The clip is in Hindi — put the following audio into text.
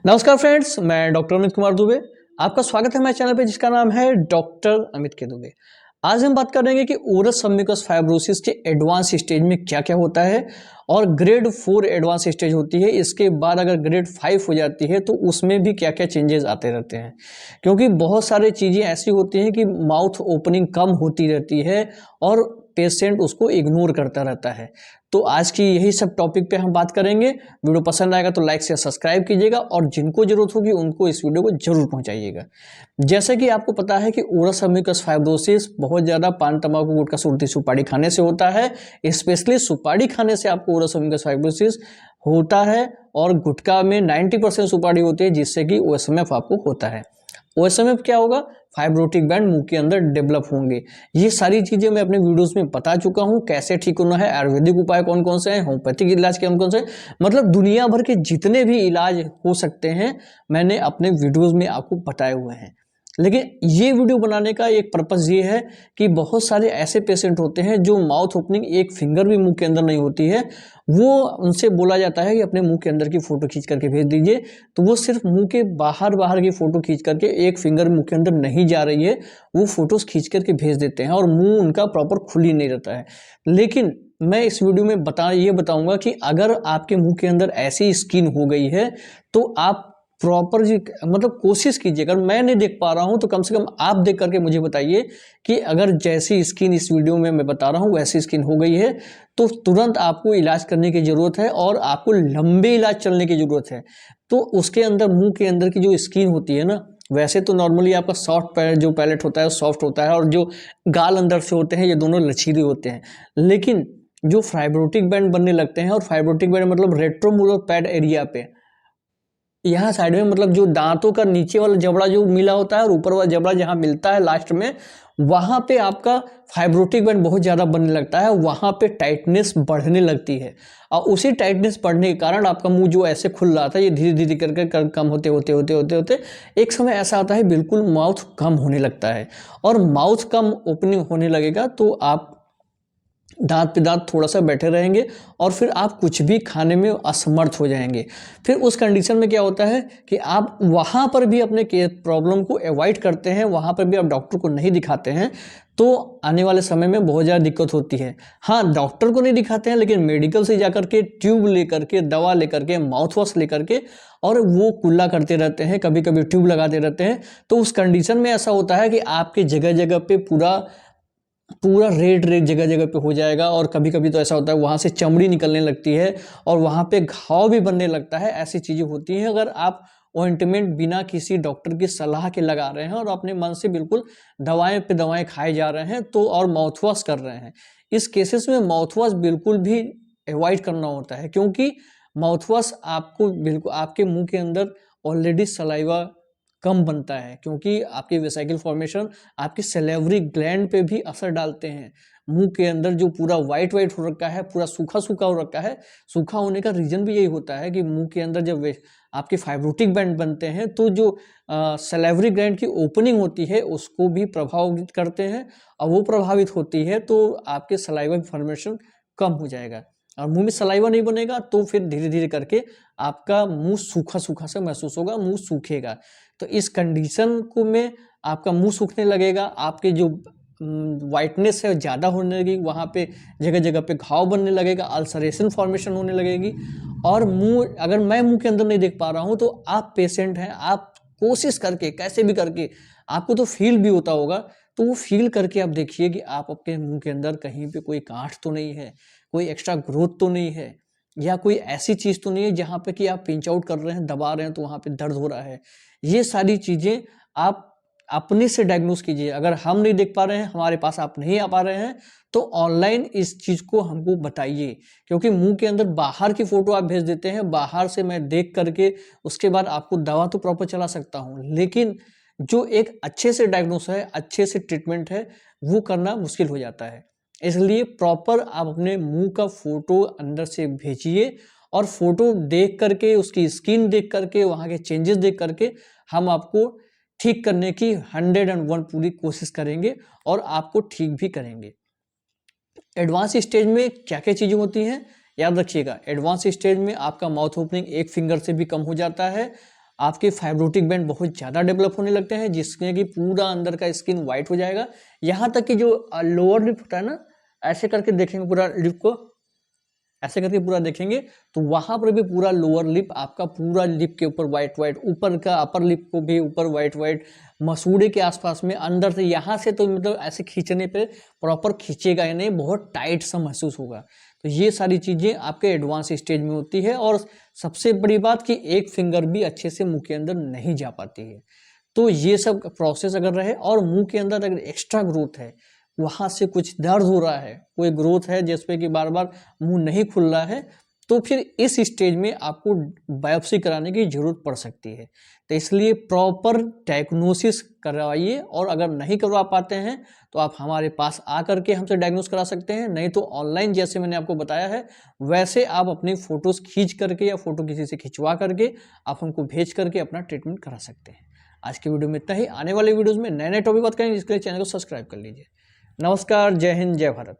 नमस्कार फ्रेंड्स, मैं डॉक्टर अमित कुमार दुबे। आपका स्वागत है हमारे चैनल पे जिसका नाम है डॉक्टर अमित के दुबे। आज हम बात करेंगे कि ओरस सबम्यूकस फाइब्रोसिस के एडवांस स्टेज में क्या क्या होता है और ग्रेड 4 एडवांस स्टेज होती है। इसके बाद अगर ग्रेड 5 हो जाती है तो उसमें भी क्या क्या चेंजेस आते रहते हैं, क्योंकि बहुत सारी चीज़ें ऐसी होती हैं कि माउथ ओपनिंग कम होती रहती है और पेशेंट उसको इग्नोर करता रहता है। तो आज की यही सब टॉपिक पे हम बात करेंगे। वीडियो पसंद आएगा तो लाइक से सब्सक्राइब कीजिएगा और जिनको जरूरत होगी उनको इस वीडियो को जरूर पहुंचाइएगा। जैसे कि आपको पता है कि ओरस सबम्यूकस फाइब्रोसिस बहुत ज़्यादा पान तंबाकू गुटखा सुरती सुपारी खाने से होता है। स्पेशली सुपारी खाने से आपको ओरस सबम्यूकस फाइब्रोसिस होता है और गुटखा में 90% सुपारी होती है, जिससे कि ओएसएमएफ आपको होता है। ओएसएमएफ क्या होगा? फाइब्रोटिक बैंड मुंह के अंदर डेवलप होंगे। ये सारी चीजें मैं अपने वीडियोस में बता चुका हूं, कैसे ठीक होना है, आयुर्वेदिक उपाय कौन कौन से हैं, होम्योपैथिक इलाज कौन कौन से हैं, मतलब दुनिया भर के जितने भी इलाज हो सकते हैं मैंने अपने वीडियोस में आपको बताए हुए हैं। लेकिन ये वीडियो बनाने का एक पर्पज़ ये है कि बहुत सारे ऐसे पेशेंट होते हैं जो माउथ ओपनिंग एक फिंगर भी मुंह के अंदर नहीं होती है। वो उनसे बोला जाता है कि अपने मुंह के अंदर की फ़ोटो खींच करके भेज दीजिए, तो वो सिर्फ मुंह के बाहर की फ़ोटो खींच करके, एक फिंगर मुंह के अंदर नहीं जा रही है, वो फ़ोटोज़ खींच करके भेज देते हैं और मुंह उनका प्रॉपर खुल ही नहीं रहता है। लेकिन मैं इस वीडियो में ये बताऊंगा कि अगर आपके मुंह के अंदर ऐसी स्किन हो गई है तो आप प्रॉपर जी मतलब कोशिश कीजिए। अगर मैं नहीं देख पा रहा हूं तो कम से कम आप देख करके मुझे बताइए कि अगर जैसी स्किन इस वीडियो में मैं बता रहा हूं वैसी स्किन हो गई है तो तुरंत आपको इलाज करने की जरूरत है और आपको लंबे इलाज चलने की जरूरत है। तो उसके अंदर मुंह के अंदर की जो स्किन होती है ना, वैसे तो नॉर्मली आपका सॉफ्ट जो पैलेट होता है सॉफ्ट होता है और जो गाल अंदर से होते हैं ये दोनों लचीले होते हैं। लेकिन जो फाइब्रोटिक बैंड बनने लगते हैं, और फाइब्रोटिक बैंड मतलब रेट्रोमोलर पैड एरिया पे, यहाँ साइड में मतलब जो दांतों का नीचे वाला जबड़ा जो मिला होता है और ऊपर वाला जबड़ा जहाँ मिलता है लास्ट में, वहां पे आपका फाइब्रोटिक बैंड बहुत ज़्यादा बनने लगता है। वहां पे टाइटनेस बढ़ने लगती है और उसी टाइटनेस बढ़ने के कारण आपका मुंह जो ऐसे खुल रहा था ये धीरे धीरे करके कम होते होते होते होते होते एक समय ऐसा आता है बिल्कुल माउथ कम होने लगता है। और माउथ कम ओपनिंग होने लगेगा तो आप दांत पे दांत थोड़ा सा बैठे रहेंगे और फिर आप कुछ भी खाने में असमर्थ हो जाएंगे। फिर उस कंडीशन में क्या होता है कि आप वहाँ पर भी अपने प्रॉब्लम को अवॉइड करते हैं, वहाँ पर भी आप डॉक्टर को नहीं दिखाते हैं, तो आने वाले समय में बहुत ज़्यादा दिक्कत होती है। हाँ, डॉक्टर को नहीं दिखाते हैं लेकिन मेडिकल से जाकर के ट्यूब लेकर के, दवा लेकर के, माउथ वॉश लेकर के और वो कुल्ला करते रहते हैं, कभी कभी ट्यूब लगाते रहते हैं। तो उस कंडीशन में ऐसा होता है कि आपके जगह जगह पे पूरा पूरा रेड रेड जगह जगह पे हो जाएगा और कभी कभी तो ऐसा होता है वहाँ से चमड़ी निकलने लगती है और वहाँ पे घाव भी बनने लगता है। ऐसी चीज़ें होती हैं अगर आप ऑइंटमेंट बिना किसी डॉक्टर की सलाह के लगा रहे हैं और अपने मन से बिल्कुल दवाएं पे दवाएं खाए जा रहे हैं तो, और माउथ वॉश कर रहे हैं। इस केसेस में माउथ वॉश बिल्कुल भी अवॉइड करना होता है, क्योंकि माउथ वॉश आपको बिल्कुल आपके मुंह के अंदर ऑलरेडी सलाइवा कम बनता है, क्योंकि आपकी वेसिकल फॉर्मेशन आपकी सैलिवरी ग्लैंड पे भी असर डालते हैं। मुंह के अंदर जो पूरा वाइट वाइट हो रखा है, पूरा सूखा सूखा हो रखा है, सूखा होने का रीजन भी यही होता है कि मुंह के अंदर जब आपके फाइब्रोटिक बैंड बनते हैं तो जो सैलिवरी ग्लैंड की ओपनिंग होती है उसको भी प्रभावित करते हैं और वो प्रभावित होती है तो आपके सलाइवा फॉर्मेशन कम हो जाएगा और मुंह में सलाइवा नहीं बनेगा तो फिर धीरे धीरे करके आपका मुंह सूखा सूखा सा महसूस होगा, मुंह सूखेगा। तो इस कंडीशन को में आपका मुंह सूखने लगेगा, आपके जो वाइटनेस है ज़्यादा होने लगेगी, वहाँ पे जगह जगह पे घाव बनने लगेगा, अल्सरेशन फॉर्मेशन होने लगेगी। और मुंह, अगर मैं मुंह के अंदर नहीं देख पा रहा हूँ तो आप पेशेंट हैं, आप कोशिश करके कैसे भी करके, आपको तो फील भी होता होगा, तो वो फील करके आप देखिए कि आप अपने मुंह के अंदर कहीं पे कोई गांठ तो नहीं है, कोई एक्स्ट्रा ग्रोथ तो नहीं है, या कोई ऐसी चीज़ तो नहीं है जहाँ पे कि आप पिंच आउट कर रहे हैं, दबा रहे हैं तो वहाँ पे दर्द हो रहा है। ये सारी चीज़ें आप अपने से डायग्नोस कीजिए। अगर हम नहीं देख पा रहे हैं, हमारे पास आप नहीं आ पा रहे हैं, तो ऑनलाइन इस चीज़ को हमको बताइए, क्योंकि मुंह के अंदर बाहर की फ़ोटो आप भेज देते हैं, बाहर से मैं देख करके उसके बाद आपको दवा तो प्रॉपर चला सकता हूँ, लेकिन जो एक अच्छे से डायग्नोस है, अच्छे से ट्रीटमेंट है, वो करना मुश्किल हो जाता है। इसलिए प्रॉपर आप अपने मुंह का फ़ोटो अंदर से भेजिए और फ़ोटो देख करके, उसकी स्किन देख करके, वहाँ के चेंजेस देख करके हम आपको ठीक करने की 101 पूरी कोशिश करेंगे और आपको ठीक भी करेंगे। एडवांस स्टेज में क्या क्या चीज़ें होती हैं याद रखिएगा। एडवांस स्टेज में आपका माउथ ओपनिंग एक फिंगर से भी कम हो जाता है आपके फाइब्रोटिक बैंड बहुत ज़्यादा डेवलप होने लगते हैं, जिसमें कि पूरा अंदर का स्किन वाइट हो जाएगा। यहाँ तक कि जो लोअर लिप होता है ना, ऐसे करके देखेंगे पूरा लिप को, ऐसे करके पूरा देखेंगे तो वहां पर भी पूरा लोअर लिप आपका पूरा लिप के ऊपर वाइट वाइट, ऊपर का अपर लिप को भी ऊपर वाइट वाइट, मसूड़े के आसपास में अंदर से यहाँ से तो मतलब ऐसे खींचने पे प्रॉपर खींचेगा ही नहीं, बहुत टाइट सा महसूस होगा। तो ये सारी चीज़ें आपके एडवांस स्टेज में होती है। और सबसे बड़ी बात कि एक फिंगर भी अच्छे से मुंह के अंदर नहीं जा पाती है। तो ये सब प्रोसेस अगर रहे और मुंह के अंदर अगर एक्स्ट्रा ग्रोथ है, वहाँ से कुछ दर्द हो रहा है, कोई ग्रोथ है जिसपे कि बार बार मुंह नहीं खुल रहा है, तो फिर इस स्टेज में आपको बायोप्सी कराने की जरूरत पड़ सकती है। तो इसलिए प्रॉपर डायग्नोसिस करवाइए, और अगर नहीं करवा पाते हैं तो आप हमारे पास आकर के हमसे डायग्नोस करा सकते हैं, नहीं तो ऑनलाइन जैसे मैंने आपको बताया है वैसे आप अपनी फ़ोटोज़ खींच करके या फ़ोटो किसी से खिंचवा करके आप हमको भेज करके अपना ट्रीटमेंट करा सकते हैं। आज की वीडियो में इतना ही। आने वाले वीडियोज़ में नए नए टॉपिक बात करेंगे, जिसके लिए चैनल को सब्सक्राइब कर लीजिए। नमस्कार, जय हिंद, जय भारत।